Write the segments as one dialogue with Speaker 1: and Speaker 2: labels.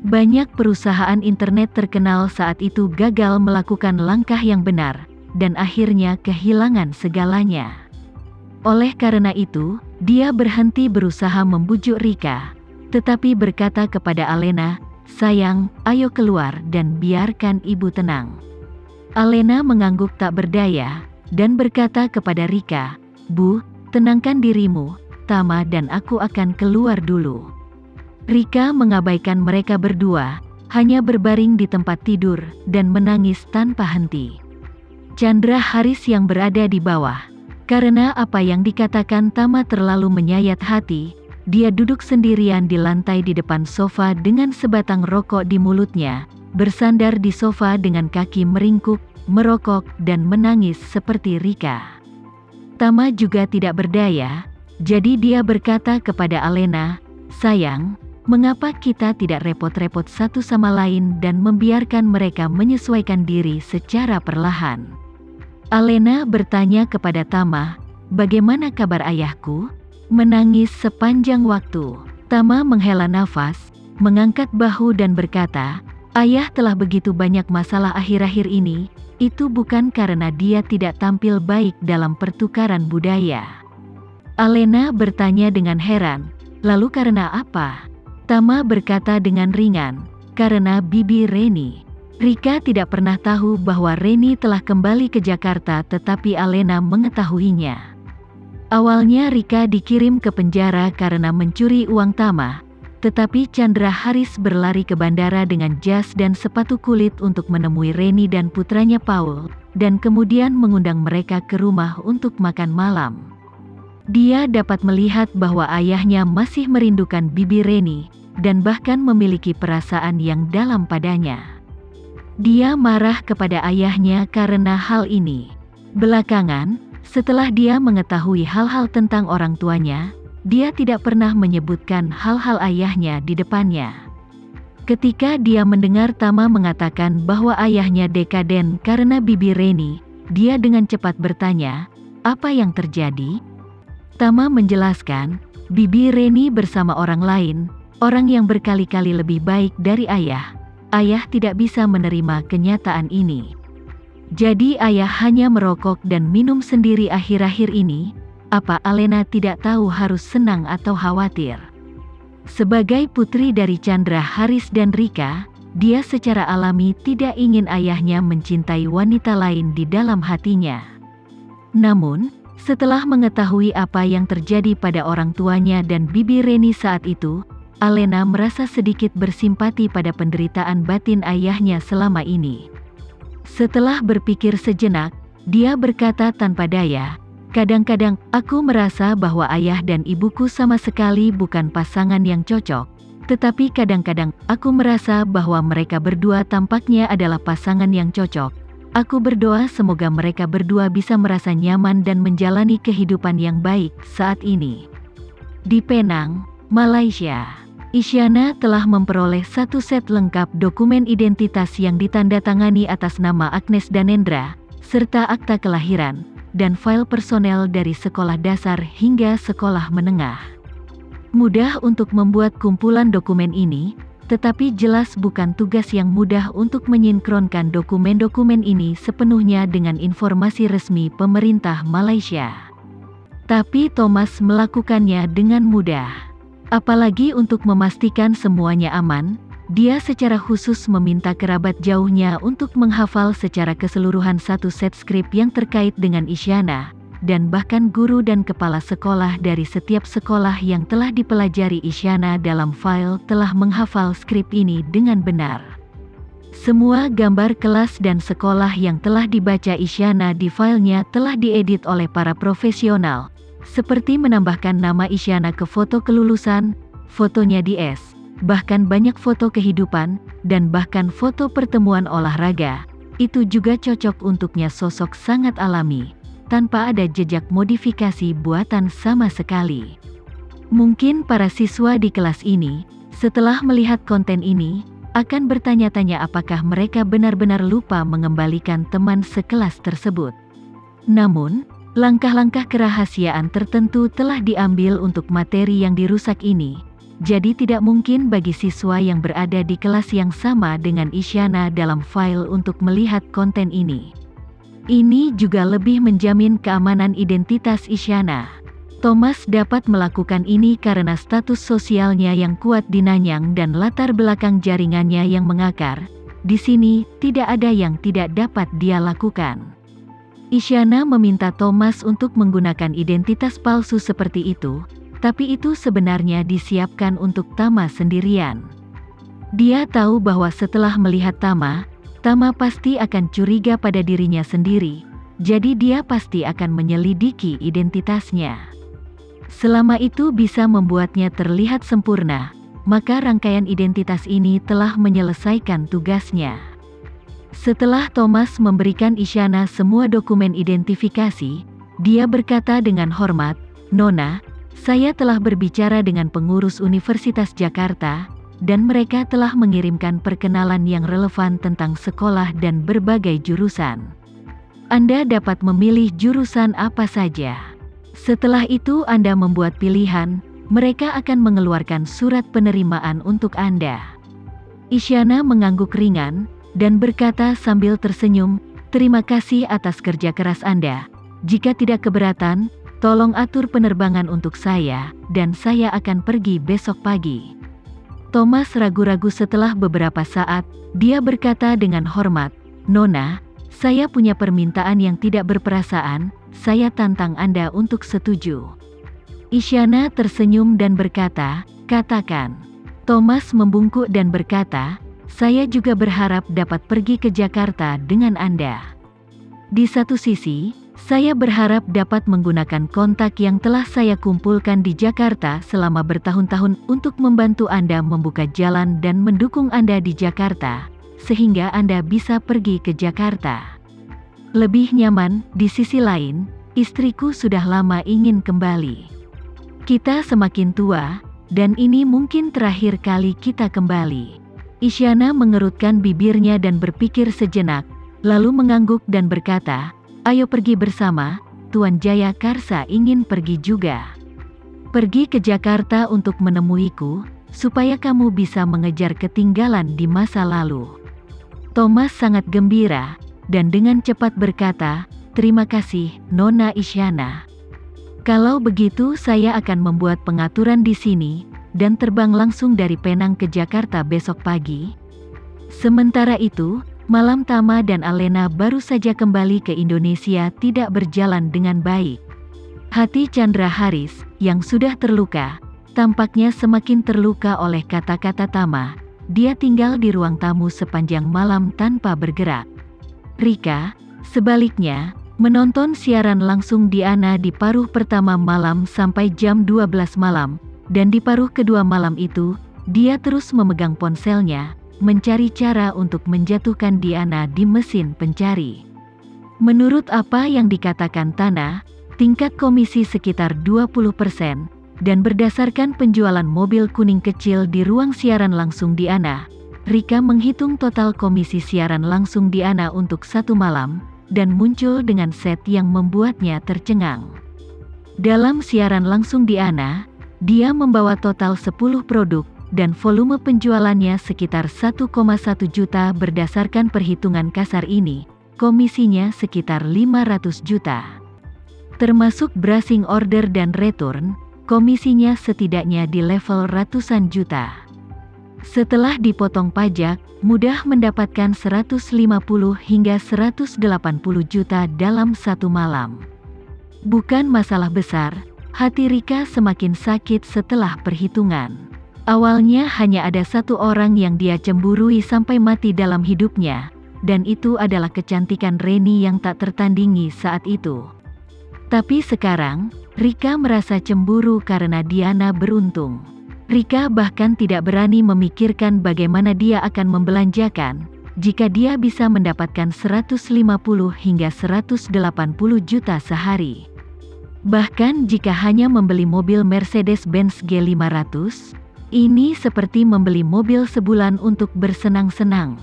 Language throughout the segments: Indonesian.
Speaker 1: Banyak perusahaan internet terkenal saat itu gagal melakukan langkah yang benar, dan akhirnya kehilangan segalanya. Oleh karena itu, dia berhenti berusaha membujuk Rika, tetapi berkata kepada Alena, "Sayang, ayo keluar dan biarkan ibu tenang." Alena mengangguk tak berdaya, dan berkata kepada Rika, "Bu, tenangkan dirimu, Tama dan aku akan keluar dulu." Rika mengabaikan mereka berdua, hanya berbaring di tempat tidur, dan menangis tanpa henti. Chandra Haris yang berada di bawah. Karena apa yang dikatakan Tama terlalu menyayat hati, dia duduk sendirian di lantai di depan sofa dengan sebatang rokok di mulutnya, bersandar di sofa dengan kaki meringkuk, merokok, dan menangis seperti Rika. Tama juga tidak berdaya, jadi dia berkata kepada Alena, "Sayang, mengapa kita tidak repot-repot satu sama lain dan membiarkan mereka menyesuaikan diri secara perlahan?" Alena bertanya kepada Tama, "Bagaimana kabar ayahku?" Menangis sepanjang waktu. Tama menghela nafas, mengangkat bahu dan berkata, "Ayah telah begitu banyak masalah akhir-akhir ini, itu bukan karena dia tidak tampil baik dalam pertukaran budaya." Alena bertanya dengan heran, "Lalu karena apa?" Tama berkata dengan ringan, "Karena Bibi Reni." Rika tidak pernah tahu bahwa Reni telah kembali ke Jakarta, tetapi Alena mengetahuinya. Awalnya Rika dikirim ke penjara karena mencuri uang Tama, tetapi Chandra Haris berlari ke bandara dengan jas dan sepatu kulit untuk menemui Reni dan putranya Paul, dan kemudian mengundang mereka ke rumah untuk makan malam. Dia dapat melihat bahwa ayahnya masih merindukan Bibi Reni, dan bahkan memiliki perasaan yang dalam padanya. Dia marah kepada ayahnya karena hal ini. Belakangan, setelah dia mengetahui hal-hal tentang orang tuanya, dia tidak pernah menyebutkan hal-hal ayahnya di depannya. Ketika dia mendengar Tama mengatakan bahwa ayahnya dekaden karena Bibi Reni, dia dengan cepat bertanya, "Apa yang terjadi?" Tama menjelaskan, Bibi Reni bersama orang lain, orang yang berkali-kali lebih baik dari ayah. Ayah tidak bisa menerima kenyataan ini. Jadi ayah hanya merokok dan minum sendiri akhir-akhir ini. Apa Alena tidak tahu harus senang atau khawatir? Sebagai putri dari Chandra Haris dan Rika, dia secara alami tidak ingin ayahnya mencintai wanita lain di dalam hatinya. Namun, setelah mengetahui apa yang terjadi pada orang tuanya dan Bibi Reni saat itu, Alena merasa sedikit bersimpati pada penderitaan batin ayahnya selama ini. Setelah berpikir sejenak, dia berkata tanpa daya, "Kadang-kadang, aku merasa bahwa ayah dan ibuku sama sekali bukan pasangan yang cocok. Tetapi kadang-kadang, aku merasa bahwa mereka berdua tampaknya adalah pasangan yang cocok. Aku berdoa semoga mereka berdua bisa merasa nyaman dan menjalani kehidupan yang baik saat ini." Di Penang, Malaysia, Isyana telah memperoleh satu set lengkap dokumen identitas yang ditandatangani atas nama Agnes Danendra, serta akta kelahiran, dan file personel dari sekolah dasar hingga sekolah menengah. Mudah untuk membuat kumpulan dokumen ini, tetapi jelas bukan tugas yang mudah untuk menyinkronkan dokumen-dokumen ini sepenuhnya dengan informasi resmi pemerintah Malaysia. Tapi Thomas melakukannya dengan mudah. Apalagi untuk memastikan semuanya aman, dia secara khusus meminta kerabat jauhnya untuk menghafal secara keseluruhan satu set skrip yang terkait dengan Isyana, dan bahkan guru dan kepala sekolah dari setiap sekolah yang telah dipelajari Isyana dalam file telah menghafal skrip ini dengan benar. Semua gambar kelas dan sekolah yang telah dibaca Isyana di filenya telah diedit oleh para profesional, seperti menambahkan nama Isyana ke foto kelulusan, fotonya di S, bahkan banyak foto kehidupan, dan bahkan foto pertemuan olahraga. Itu juga cocok untuknya sosok sangat alami, tanpa ada jejak modifikasi buatan sama sekali. Mungkin para siswa di kelas ini, setelah melihat konten ini, akan bertanya-tanya apakah mereka benar-benar lupa mengembalikan teman sekelas tersebut. Namun, langkah-langkah kerahasiaan tertentu telah diambil untuk materi yang dirusak ini, jadi tidak mungkin bagi siswa yang berada di kelas yang sama dengan Isyana dalam file untuk melihat konten ini. Ini juga lebih menjamin keamanan identitas Isyana. Thomas dapat melakukan ini karena status sosialnya yang kuat di Nanyang dan latar belakang jaringannya yang mengakar. Di sini, tidak ada yang tidak dapat dia lakukan. Isyana meminta Thomas untuk menggunakan identitas palsu seperti itu, tapi itu sebenarnya disiapkan untuk Tama sendirian. Dia tahu bahwa setelah melihat Tama pasti akan curiga pada dirinya sendiri, jadi dia pasti akan menyelidiki identitasnya. Selama itu bisa membuatnya terlihat sempurna, maka rangkaian identitas ini telah menyelesaikan tugasnya. Setelah Thomas memberikan Isyana semua dokumen identifikasi, dia berkata dengan hormat, "Nona, saya telah berbicara dengan pengurus Universitas Jakarta, dan mereka telah mengirimkan perkenalan yang relevan tentang sekolah dan berbagai jurusan. Anda dapat memilih jurusan apa saja. Setelah itu Anda membuat pilihan, mereka akan mengeluarkan surat penerimaan untuk Anda." Isyana mengangguk ringan, dan berkata sambil tersenyum, "Terima kasih atas kerja keras Anda. Jika tidak keberatan, tolong atur penerbangan untuk saya, dan saya akan pergi besok pagi." Thomas ragu-ragu setelah beberapa saat, dia berkata dengan hormat, "Nona, saya punya permintaan yang tidak berperasaan, saya tantang Anda untuk setuju." Isyana tersenyum dan berkata, "Katakan." Thomas membungkuk dan berkata, "Saya juga berharap dapat pergi ke Jakarta dengan Anda. Di satu sisi, saya berharap dapat menggunakan kontak yang telah saya kumpulkan di Jakarta selama bertahun-tahun untuk membantu Anda membuka jalan dan mendukung Anda di Jakarta, sehingga Anda bisa pergi ke Jakarta. Lebih nyaman, di sisi lain, istriku sudah lama ingin kembali. Kita semakin tua, dan ini mungkin terakhir kali kita kembali." Isyana mengerutkan bibirnya dan berpikir sejenak, lalu mengangguk dan berkata, "Ayo pergi bersama, Tuan Jaya Karsa ingin pergi juga. Pergi ke Jakarta untuk menemuiku, supaya kamu bisa mengejar ketinggalan di masa lalu." Thomas sangat gembira, dan dengan cepat berkata, "Terima kasih, Nona Isyana. Kalau begitu saya akan membuat pengaturan di sini, dan terbang langsung dari Penang ke Jakarta besok pagi." Sementara itu, malam Tama dan Alena baru saja kembali ke Indonesia tidak berjalan dengan baik. Hati Chandra Haris, yang sudah terluka, tampaknya semakin terluka oleh kata-kata Tama. Dia tinggal di ruang tamu sepanjang malam tanpa bergerak. Rika, sebaliknya, menonton siaran langsung Diana di paruh pertama malam sampai jam 12 malam, dan di paruh kedua malam itu, dia terus memegang ponselnya, mencari cara untuk menjatuhkan Diana di mesin pencari. Menurut apa yang dikatakan Tana, tingkat komisi sekitar 20%, dan berdasarkan penjualan mobil kuning kecil di ruang siaran langsung Diana, Rika menghitung total komisi siaran langsung Diana untuk satu malam, dan muncul dengan set yang membuatnya tercengang. Dalam siaran langsung Diana, dia membawa total 10 produk, dan volume penjualannya sekitar 1,1 juta berdasarkan perhitungan kasar ini, komisinya sekitar 500 juta. Termasuk brushing order dan return, komisinya setidaknya di level ratusan juta. Setelah dipotong pajak, mudah mendapatkan 150 hingga 180 juta dalam satu malam. Bukan masalah besar, hati Rika semakin sakit setelah perhitungan. Awalnya hanya ada satu orang yang dia cemburui sampai mati dalam hidupnya, dan itu adalah kecantikan Reni yang tak tertandingi saat itu. Tapi sekarang, Rika merasa cemburu karena Diana beruntung. Rika bahkan tidak berani memikirkan bagaimana dia akan membelanjakan, jika dia bisa mendapatkan 150 hingga 180 juta sehari. Bahkan jika hanya membeli mobil Mercedes-Benz G500, ini seperti membeli mobil sebulan untuk bersenang-senang.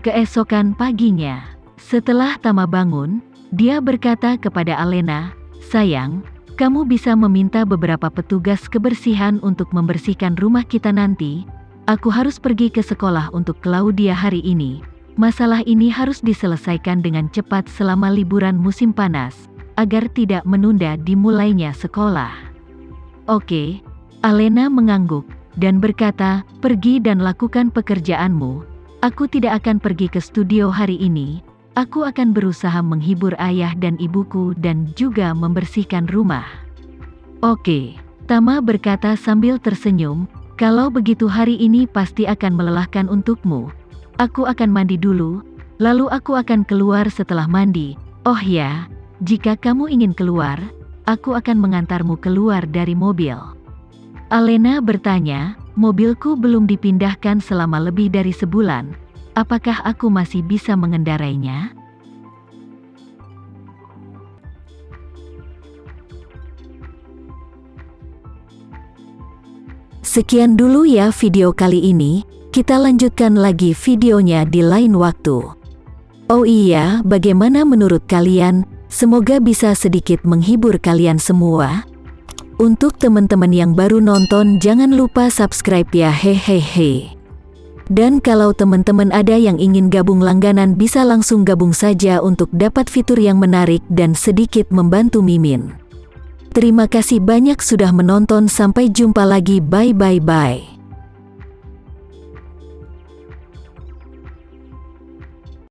Speaker 1: Keesokan paginya, setelah Tama bangun, dia berkata kepada Alena, "Sayang, Kamu bisa meminta beberapa petugas kebersihan untuk membersihkan rumah kita nanti. Aku harus pergi ke sekolah untuk Claudia hari ini. Masalah ini harus diselesaikan dengan cepat selama liburan musim panas, agar tidak menunda dimulainya sekolah. Oke, Alena mengangguk dan berkata, pergi dan lakukan pekerjaanmu. Aku tidak akan pergi ke studio hari ini. Aku akan berusaha menghibur ayah dan ibuku dan juga membersihkan rumah. Oke, Tama berkata sambil tersenyum, kalau begitu hari ini pasti akan melelahkan untukmu. Aku akan mandi dulu, lalu aku akan keluar setelah mandi. Oh ya, jika kamu ingin keluar, aku akan mengantarmu keluar dari mobil. Alena bertanya, mobilku belum dipindahkan selama lebih dari sebulan. Apakah aku masih bisa mengendarainya? Sekian dulu ya video kali ini, kita lanjutkan lagi videonya di lain waktu. Oh iya, bagaimana menurut kalian? Semoga bisa sedikit menghibur kalian semua. Untuk teman-teman yang baru nonton, jangan lupa subscribe ya, hehehe. Dan kalau teman-teman ada yang ingin gabung langganan, bisa langsung gabung saja untuk dapat fitur yang menarik dan sedikit membantu Mimin. Terima kasih banyak sudah menonton, sampai jumpa lagi, bye.